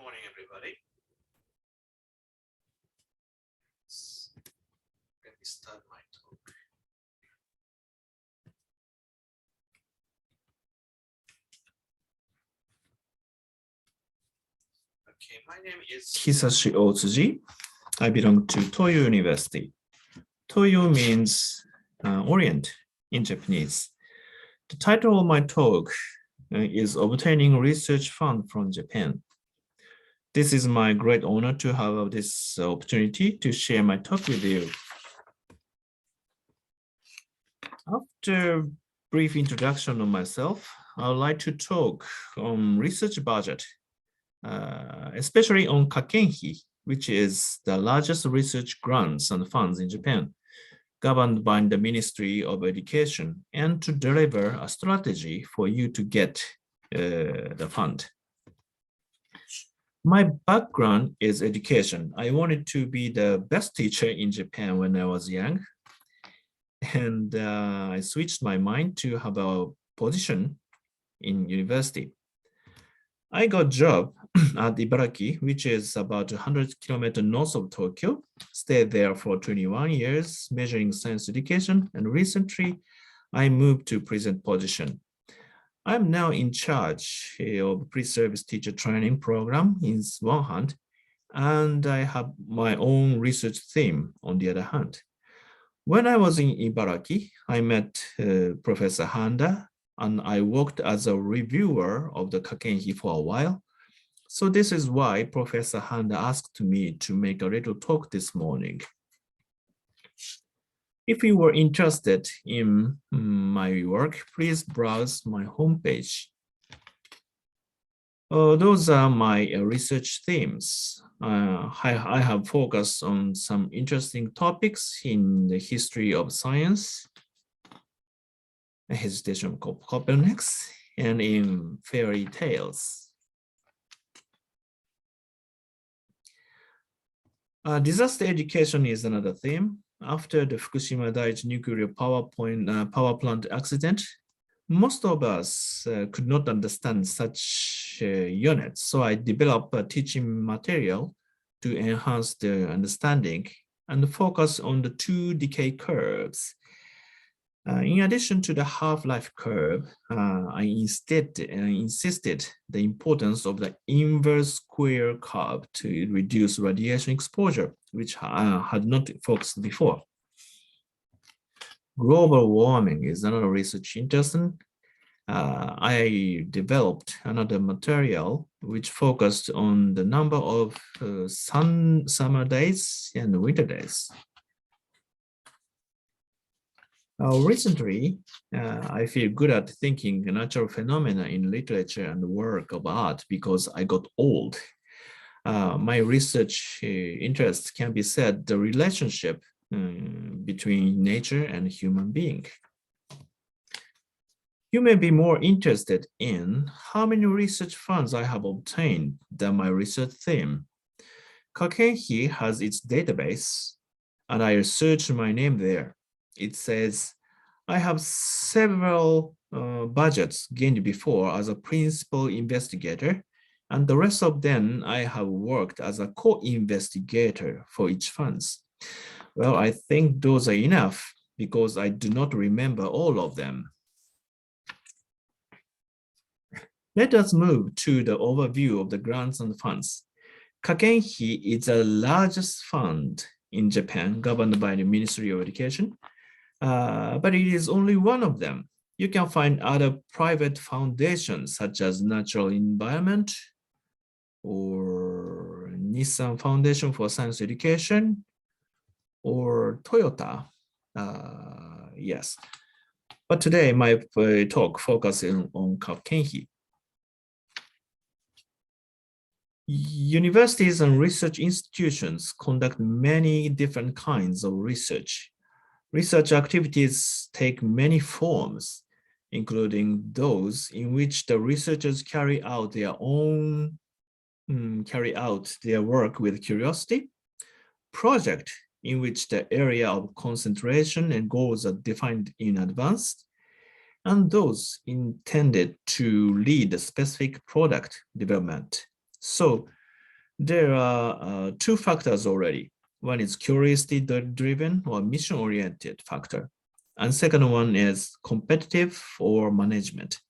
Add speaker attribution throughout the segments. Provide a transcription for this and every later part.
Speaker 1: morning, everybody. Let me start my talk. Okay, my name is Hisashi Otsuji. I belong to Toyo University. Toyo means Orient in Japanese. The title of my talk is Obtaining Research Fund from Japan. This is my great honor to have this opportunity to share my talk with you. After a brief introduction of myself, I would like to talk on research budget, especially on Kakenhi, which is the largest research grants and funds in Japan, governed by the Ministry of Education, and to deliver a strategy for you to get the fund. My background is education. I wanted to be the best teacher in Japan when I was young. And I switched my mind to have a position in university. I got a job at Ibaraki, which is about 100 kilometers north of Tokyo. Stayed there for 21 years, measuring science education. And recently, I moved to present position. I'm now in charge of pre-service teacher training program in one hand, and I have my own research theme on the other hand. When I was in Ibaraki, I met Professor Handa, and I worked as a reviewer of the Kakenhi for a while. So this is why Professor Handa asked me to make a little talk this morning. If you were interested in my work, please browse my homepage. Those are my research themes. I have focused on some interesting topics in the history of science, a hesitation of Copernicus, and in fairy tales. Disaster education is another theme. After the Fukushima Daiichi nuclear power plant accident, most of us could not understand such units. So I developed a teaching material to enhance the understanding and focus on the 2 decay curves. In addition to the half-life curve, I insisted the importance of the inverse square curve to reduce radiation exposure, which I had not focused before. Global warming is another research interesting. I developed another material which focused on the number of summer days and winter days. Recently, I feel good at thinking natural phenomena in literature and work of art because I got old. My research interests can be said the relationship between nature and human being. You may be more interested in how many research funds I have obtained than my research theme. Kakenhi has its database, and I searched my name there. It says, I have several budgets gained before as a principal investigator, and the rest of them I have worked as a co-investigator for each funds. Well, I think those are enough because I do not remember all of them. Let us move to the overview of the grants and funds. Kakenhi is the largest fund in Japan governed by the Ministry of Education, but it is only one of them. You can find other private foundations such as Natural Environment or Nissan Foundation for Science Education or Toyota. Yes, but today my talk focuses on Kakenhi. Universities and research institutions conduct many different kinds of research. Research activities take many forms, including those in which the researchers carry out their work with curiosity, project in which the area of concentration and goals are defined in advance, and those intended to lead a specific product development. So There are two factors already. One is curiosity-driven or mission-oriented factor. And second one is competitive or management.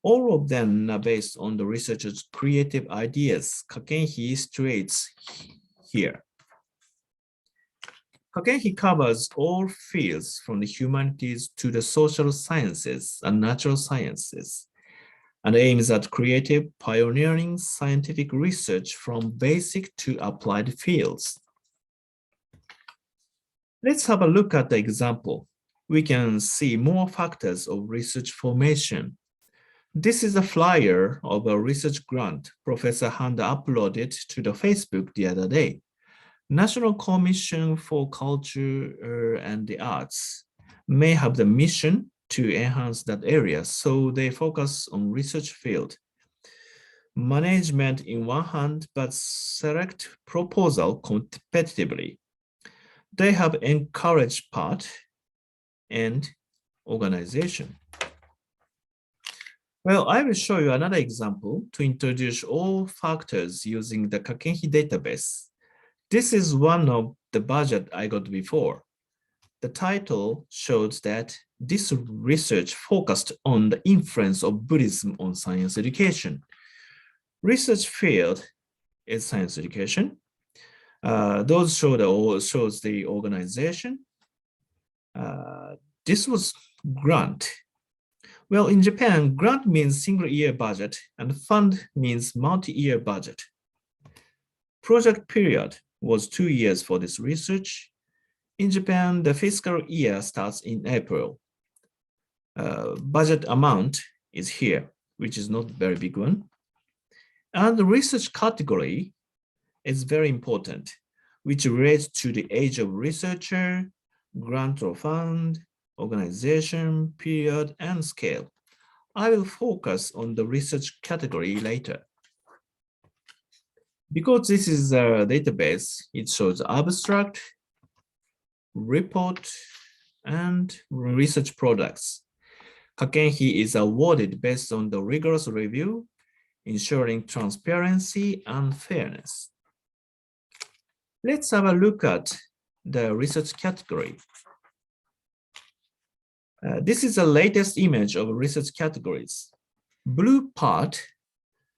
Speaker 1: All of them are based on the researcher's creative ideas. Kakenhi illustrates here. Kakenhi covers all fields from the humanities to the social sciences and natural sciences, and aims at creative, pioneering scientific research from basic to applied fields. Let's have a look at the example. We can see more factors of research formation. This is a flyer of a research grant Professor Handa uploaded to the Facebook the other day. National Commission for Culture and the Arts may have the mission to enhance that area, so they focus on research field. Management in one hand, but select proposal competitively. They have encouraged part and organization. Well, I will show you another example to introduce all factors using the Kakenhi database. This is one of the budget I got before. The title shows that this research focused on the influence of Buddhism on science education. Research field is science education. Those shows the organization. This was grant. Well, in Japan, grant means single year budget and fund means multi-year budget. Project period was 2 years for this research. In Japan, the fiscal year starts in April. Budget amount is here, which is not a very big one. And the research category is very important, which relates to the age of researcher, grant or fund, organization, period, and scale. I will focus on the research category later. Because this is a database, it shows abstract, report, and research products. Kakenhi is awarded based on the rigorous review, ensuring transparency and fairness. Let's have a look at the research category. This is the latest image of research categories. Blue part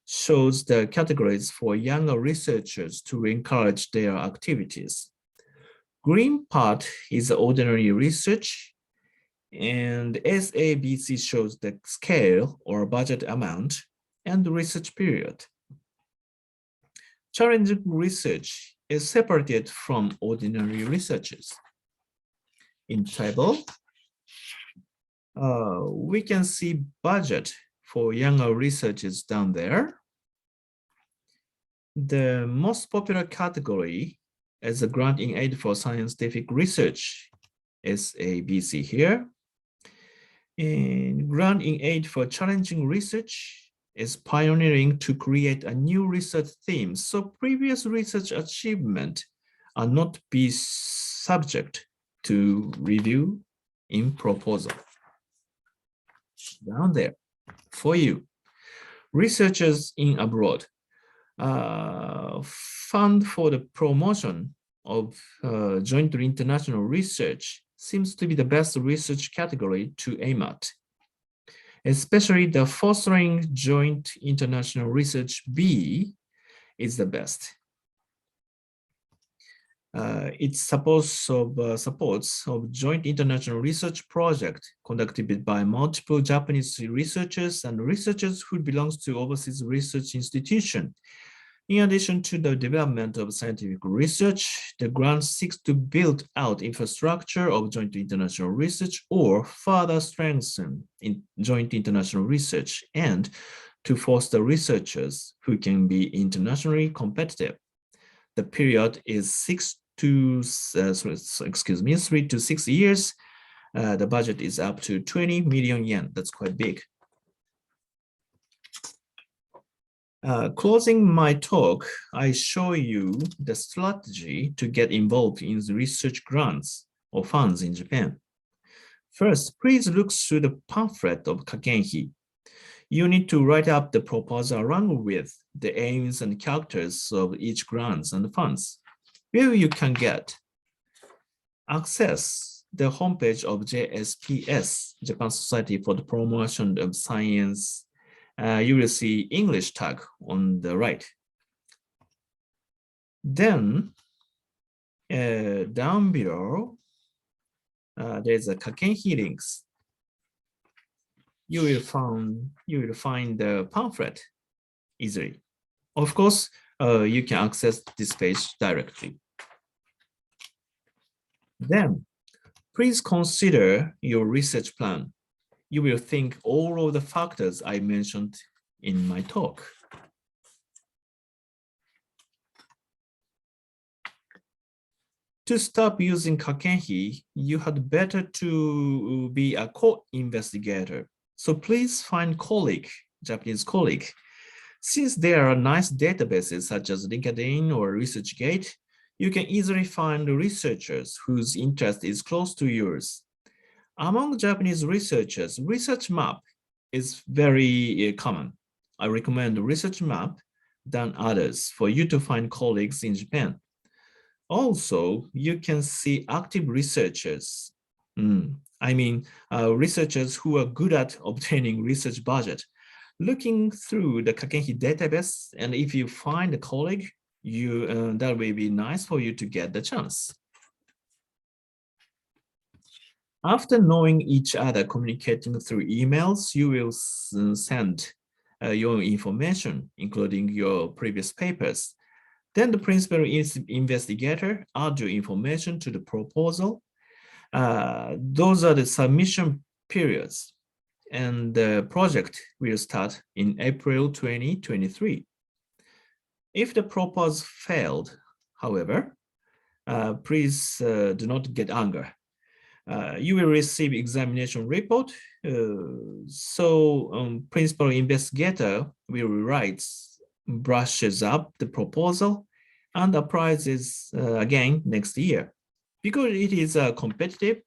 Speaker 1: shows the categories for younger researchers to encourage their activities. Green part is ordinary research, and SABC shows the scale or budget amount and the research period. Challenging research is separated from ordinary researches. In table, we can see budget for younger researchers down there. The most popular category is a grant in aid for scientific research, SABC here. And grant in aid for challenging research is pioneering to create a new research theme. So previous research achievement are not be subject to review in proposal. Down there for you. Researchers in abroad. Fund for the promotion of joint international research seems to be the best research category to aim at. Especially the fostering joint international research B is the best. It supports of joint international research project conducted by multiple Japanese researchers and researchers who belongs to overseas research institution. In addition to the development of scientific research, the grant seeks to build out infrastructure of joint international research or further strengthen joint international research and to foster researchers who can be internationally competitive. The period is 3 to 6 years. The budget is up to 20 million yen. That's quite big. Closing my talk, I show you the strategy to get involved in the research grants or funds in Japan. First, please look through the pamphlet of Kakenhi. You need to write up the proposal along with the aims and characters of each grants and funds. Where you can get access the homepage of JSPS, Japan Society for the Promotion of Science. You will see English tag on the right. Then down below, there's a Kakenhi links. You will find the pamphlet easily. Of course, you can access this page directly. Then, please consider your research plan. You will think all of the factors I mentioned in my talk. To stop using Kakenhi, you had better to be a co-investigator. So please find Japanese colleague. Since there are nice databases such as LinkedIn or ResearchGate, you can easily find researchers whose interest is close to yours. Among Japanese researchers, Research Map is very common. I recommend Research Map than others for you to find colleagues in Japan. Also, you can see active researchers. Researchers who are good at obtaining research budget. Looking through the Kakenhi database, and if you find a colleague, that will be nice for you to get the chance. After knowing each other, communicating through emails, you will send your information, including your previous papers. Then the principal investigator add your information to the proposal. Those are the submission periods, and the project will start in April 2023. If the proposal failed, however, please do not get angry. You will receive examination report. Principal investigator will brushes up the proposal and applies it again next year. Because it is competitive,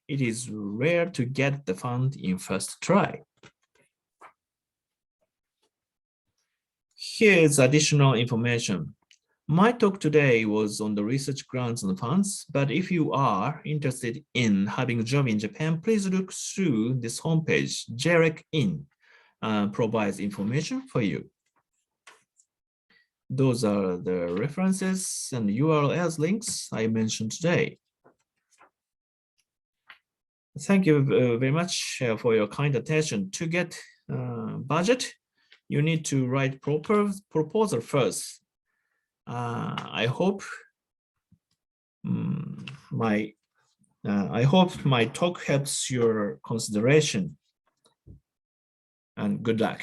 Speaker 1: it is rare to get the fund in first try. Here's additional information. My talk today was on the research grants and funds, but if you are interested in having a job in Japan, please look through this homepage. JREC In provides information for you. Those are the references and URLs links I mentioned today. Thank you very much for your kind attention. To get budget, you need to write proper proposal first. I hope my talk helps your consideration, and good luck.